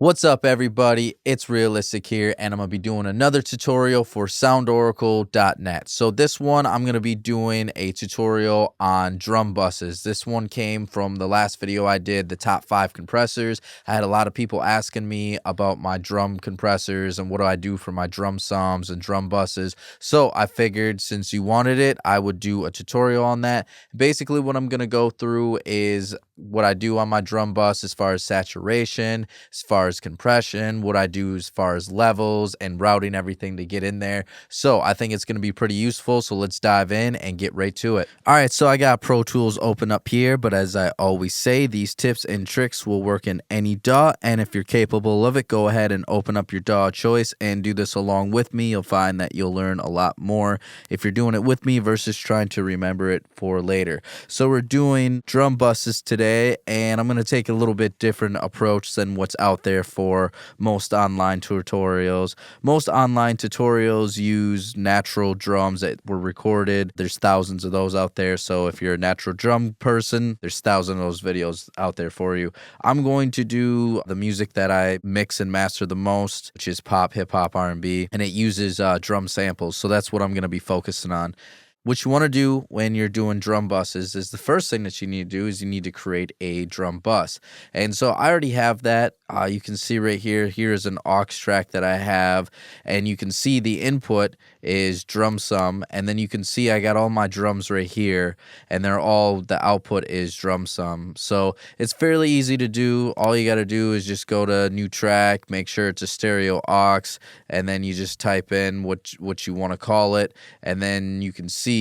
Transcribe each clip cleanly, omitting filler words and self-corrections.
What's up, everybody? It's Realistic here, and I'm going to be doing another tutorial for SoundOracle.net. So this one, I'm going to be doing a tutorial on drum buses. This one came from the last video I did, the top 5 compressors. I had a lot of people asking me about my drum compressors and what do I do for my drum soms and drum buses. So I figured since you wanted it, I would do a tutorial on that. Basically, what I'm going to go through is what I do on my drum bus as far as saturation, as far as compression, what I do as far as levels and routing everything to get in there. So I think it's going to be pretty useful. So let's dive in and get right to it. All right, so I got Pro Tools open up here, but as I always say, these tips and tricks will work in any DAW. And if you're capable of it, go ahead and open up your DAW choice and do this along with me. You'll find that you'll learn a lot more if you're doing it with me versus trying to remember it for later. So we're doing drum buses today, and I'm going to take a little bit different approach than what's out there for most online tutorials. Most online tutorials use natural drums that were recorded. There's thousands of those out there. So if you're a natural drum person, there's thousands of those videos out there for you. I'm going to do the music that I mix and master the most, which is pop, hip hop, R&B, and it uses drum samples. So that's what I'm going to be focusing on. What you want to do when you're doing drum buses is the first thing that you need to do is you need to create a drum bus. And so I already have that. You can see right here, here's an aux track that I have, and you can see the input is drum sum, and then you can see I got all my drums right here, and the output is drum sum. So it's fairly easy to do. All you got to do is just go to new track, make sure it's a stereo aux, and then you just type in what you want to call it, and then you can see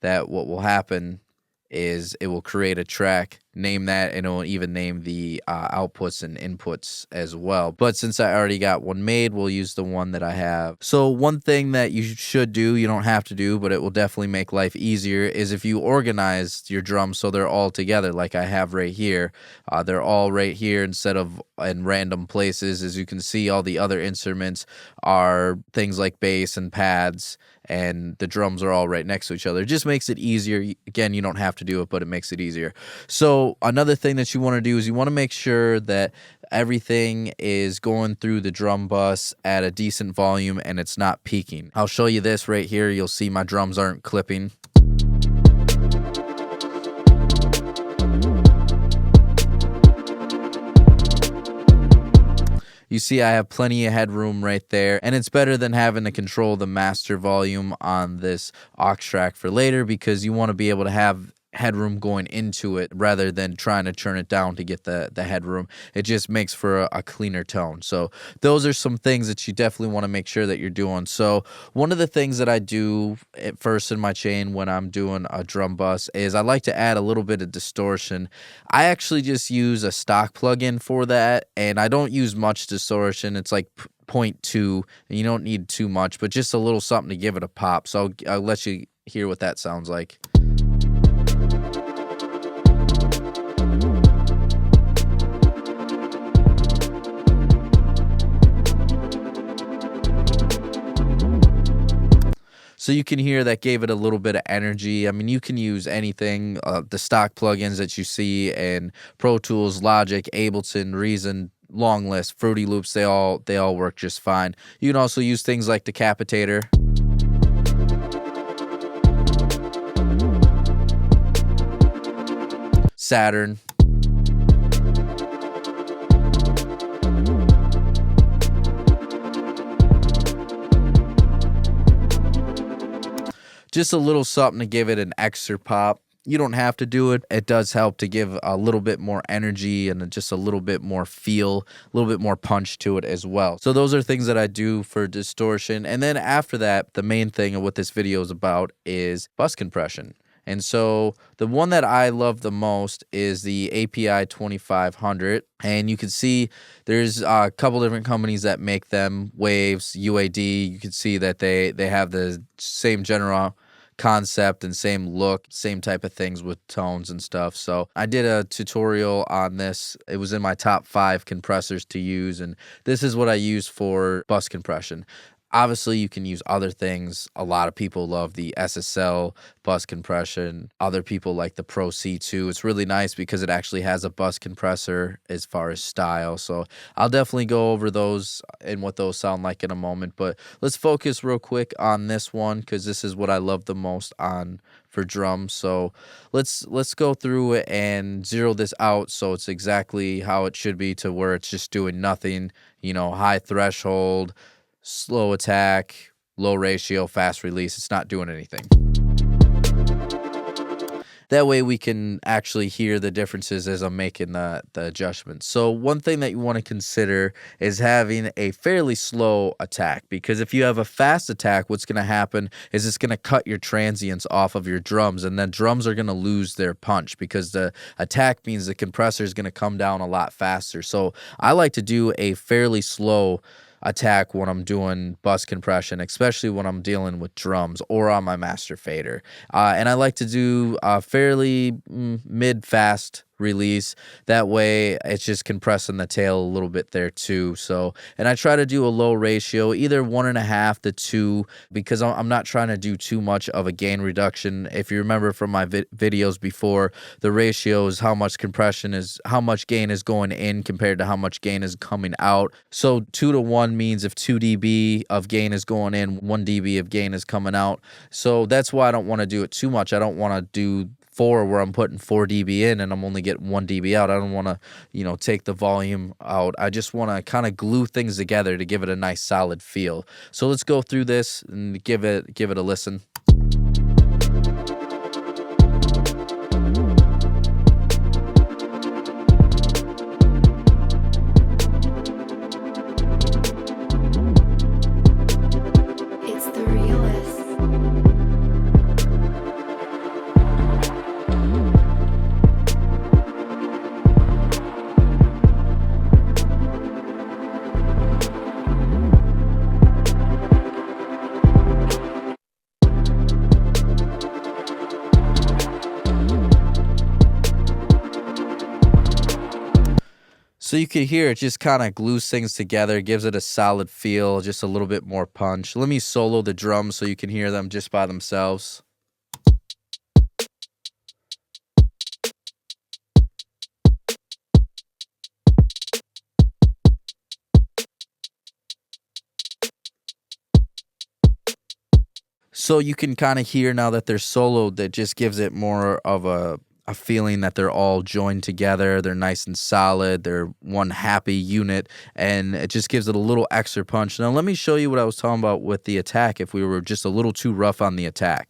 that what will happen is it will create a track, name that, and it will even name the outputs and inputs as well. But since I already got one made, we'll use the one that I have. So one thing that you should do, you don't have to do, but it will definitely make life easier, is if you organize your drums so they're all together like I have right here. They're all right here instead of in random places. As you can see, all the other instruments are things like bass and pads, and the drums are all right next to each other. It just makes it easier. Again, you don't have to do it, but it makes it easier. So another thing that you want to do is you want to make sure that everything is going through the drum bus at a decent volume and it's not peaking. I'll show you this right here. You'll see my drums aren't clipping. You see I have plenty of headroom right there, and it's better than having to control the master volume on this aux track for later, because you want to be able to have headroom going into it rather than trying to turn it down to get the headroom. It just makes for a cleaner tone. So those are some things that you definitely want to make sure that you're doing. So one of the things that I do at first in my chain when I'm doing a drum bus is I like to add a little bit of distortion. I actually just use a stock plugin for that, and I don't use much distortion. It's like 0.2, and you don't need too much, but just a little something to give it a pop. So I'll let you hear what that sounds like. So you can hear that gave it a little bit of energy. I mean, you can use anything, the stock plugins that you see in Pro Tools, Logic, Ableton, Reason, long list, Fruity Loops, they all work just fine. You can also use things like Decapitator. Saturn. Just a little something to give it an extra pop. You don't have to do it. It does help to give a little bit more energy and just a little bit more feel, a little bit more punch to it as well. So those are things that I do for distortion. And then after that, the main thing of what this video is about is bus compression. And so the one that I love the most is the API 2500. And you can see there's a couple different companies that make them, Waves, UAD. You can see that they have the same general concept and same look, same type of things with tones and stuff. So I did a tutorial on this. It was in my top 5 compressors to use, and this is what I use for bus compression. Obviously, you can use other things. A lot of people love the SSL bus compression. Other people like the Pro C2. It's really nice because it actually has a bus compressor as far as style. So I'll definitely go over those and what those sound like in a moment. But let's focus real quick on this one because this is what I love the most on for drums. So let's go through it and zero this out so it's exactly how it should be, to where it's just doing nothing. High threshold, slow attack, low ratio, fast release. It's not doing anything. That way we can actually hear the differences as I'm making the adjustments. So one thing that you want to consider is having a fairly slow attack, because if you have a fast attack, what's going to happen is it's going to cut your transients off of your drums, and then drums are going to lose their punch because the attack means the compressor is going to come down a lot faster. So I like to do a fairly slow attack when I'm doing bus compression, especially when I'm dealing with drums or on my master fader. And I like to do a fairly mid-fast release. That way it's just compressing the tail a little bit there too. So, and I try to do a low ratio, either 1.5 to 2, because I'm not trying to do too much of a gain reduction. If you remember from my videos before, the ratio is how much gain is going in compared to how much gain is coming out. So 2 to 1 means if 2 dB of gain is going in, 1 dB of gain is coming out. So that's why I don't want to do it too much. I don't want to do 4 where I'm putting 4 dB in and I'm only getting 1 dB out. I don't want to, take the volume out. I just want to kind of glue things together to give it a nice solid feel. So let's go through this and give it a listen. So you can hear it just kind of glues things together, gives it a solid feel, just a little bit more punch. Let me solo the drums so you can hear them just by themselves. So you can kind of hear now that they're soloed, that just gives it more of a feeling that they're all joined together. They're nice and solid. They're one happy unit, and it just gives it a little extra punch. Now let me show you what I was talking about with the attack if we were just a little too rough on the attack.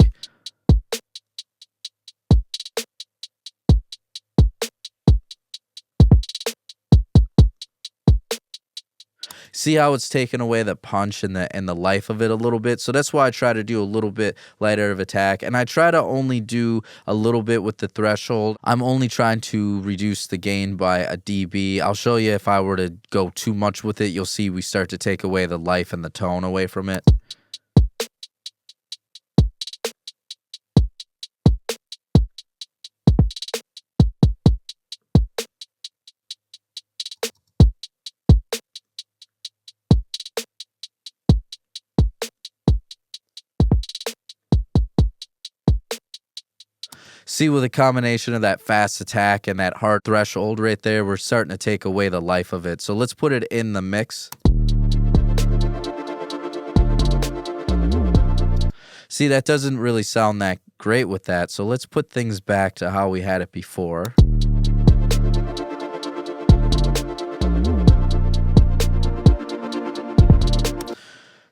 See how it's taken away the punch and the life of it a little bit? So that's why I try to do a little bit lighter of attack, and I try to only do a little bit with the threshold. I'm only trying to reduce the gain by a dB. I'll show you if I were to go too much with it, you'll see we start to take away the life and the tone away from it. See, with a combination of that fast attack and that hard threshold right there, we're starting to take away the life of it. So let's put it in the mix. See, that doesn't really sound that great with that. So let's put things back to how we had it before.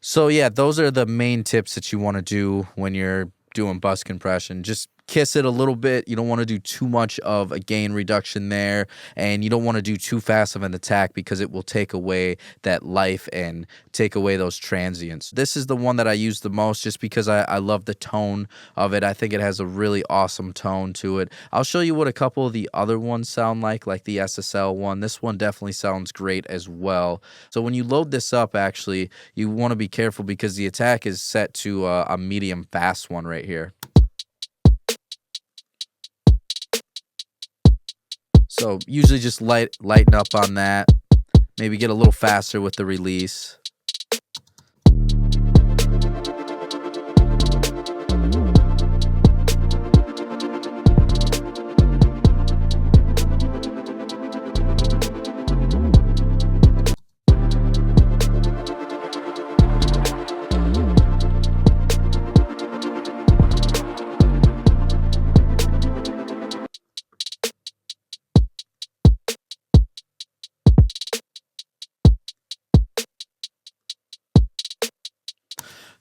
So yeah, those are the main tips that you want to do when you're doing bus compression. Just kiss it a little bit. You don't want to do too much of a gain reduction there, and you don't want to do too fast of an attack because it will take away that life and take away those transients. This is the one that I use the most just because I love the tone of it. I think it has a really awesome tone to it. I'll show you what a couple of the other ones sound like the SSL one. This one definitely sounds great as well. So when you load this up, actually, you want to be careful because the attack is set to a medium fast one right here. So usually just lighten up on that. Maybe get a little faster with the release.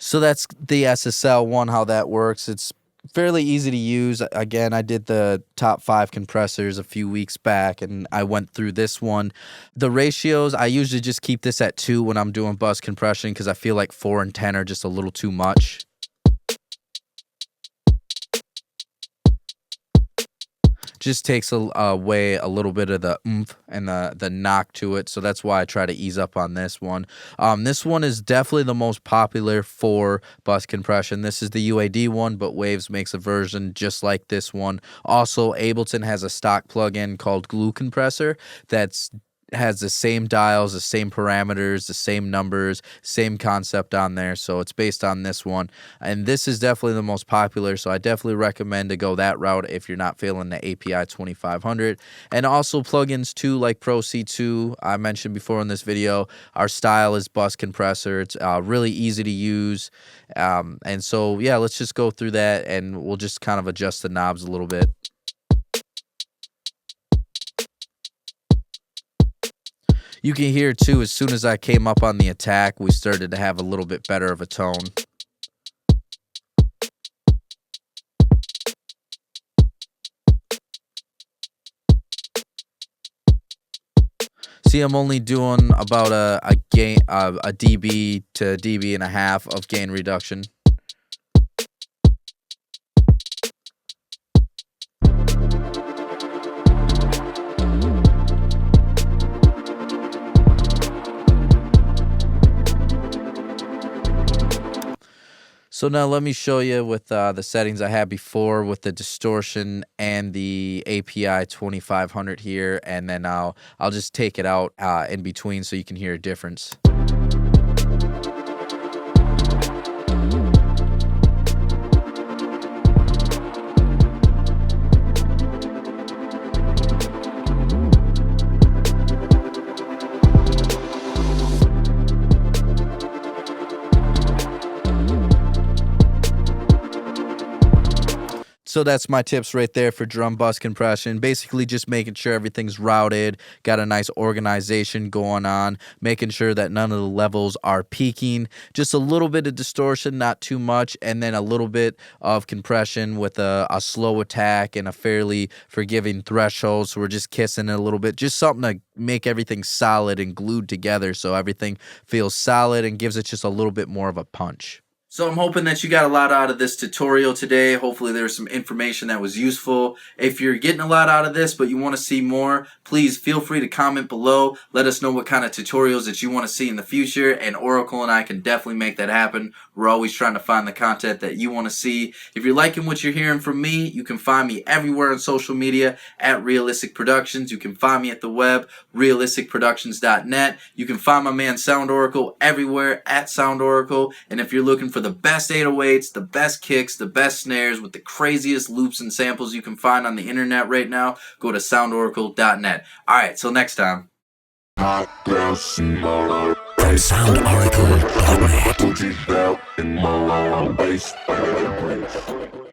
So that's the SSL one, how that works. It's fairly easy to use. Again, I did the top 5 compressors a few weeks back, and I went through this one. The ratios, I usually just keep this at 2 when I'm doing bus compression because I feel like 4 and 10 are just a little too much. Just takes away a little bit of the oomph and the knock to it, so that's why I try to ease up on this one. This one is definitely the most popular for bus compression. This is the UAD one, but Waves makes a version just like this one. Also, Ableton has a stock plugin called Glue Compressor that's has the same dials, the same parameters, the same numbers, same concept on there. So it's based on this one. And this is definitely the most popular. So I definitely recommend to go that route if you're not feeling the API 2500. And also plugins too, like Pro C2. I mentioned before in this video, our style is bus compressor. It's really easy to use. And so, yeah, let's just go through that and we'll just kind of adjust the knobs a little bit. You can hear too, as soon as I came up on the attack, we started to have a little bit better of a tone. See, I'm only doing about a gain, a dB to dB and a half of gain reduction. So now let me show you with the settings I had before with the distortion and the API 2500 here, and then I'll just take it out in between so you can hear a difference. So that's my tips right there for drum bus compression. Basically just making sure everything's routed, got a nice organization going on, making sure that none of the levels are peaking, just a little bit of distortion, not too much, and then a little bit of compression with a slow attack and a fairly forgiving threshold. So we're just kissing it a little bit, just something to make everything solid and glued together so everything feels solid and gives it just a little bit more of a punch. So I'm hoping that you got a lot out of this tutorial today. Hopefully there's some information that was useful. If you're getting a lot out of this but you want to see more, please feel free to comment below. Let us know what kind of tutorials that you want to see in the future, and Oracle and I can definitely make that happen. We're always trying to find the content that you want to see. If you're liking what you're hearing from me, you can find me everywhere on social media at Realistic Productions. You can find me at the web, realisticproductions.net. You can find my man SoundOracle everywhere at SoundOracle. And if you're looking for the best 808s, the best kicks, the best snares with the craziest loops and samples you can find on the internet right now, go to SoundOracle.net. Alright, till next time. From SoundOracle.net.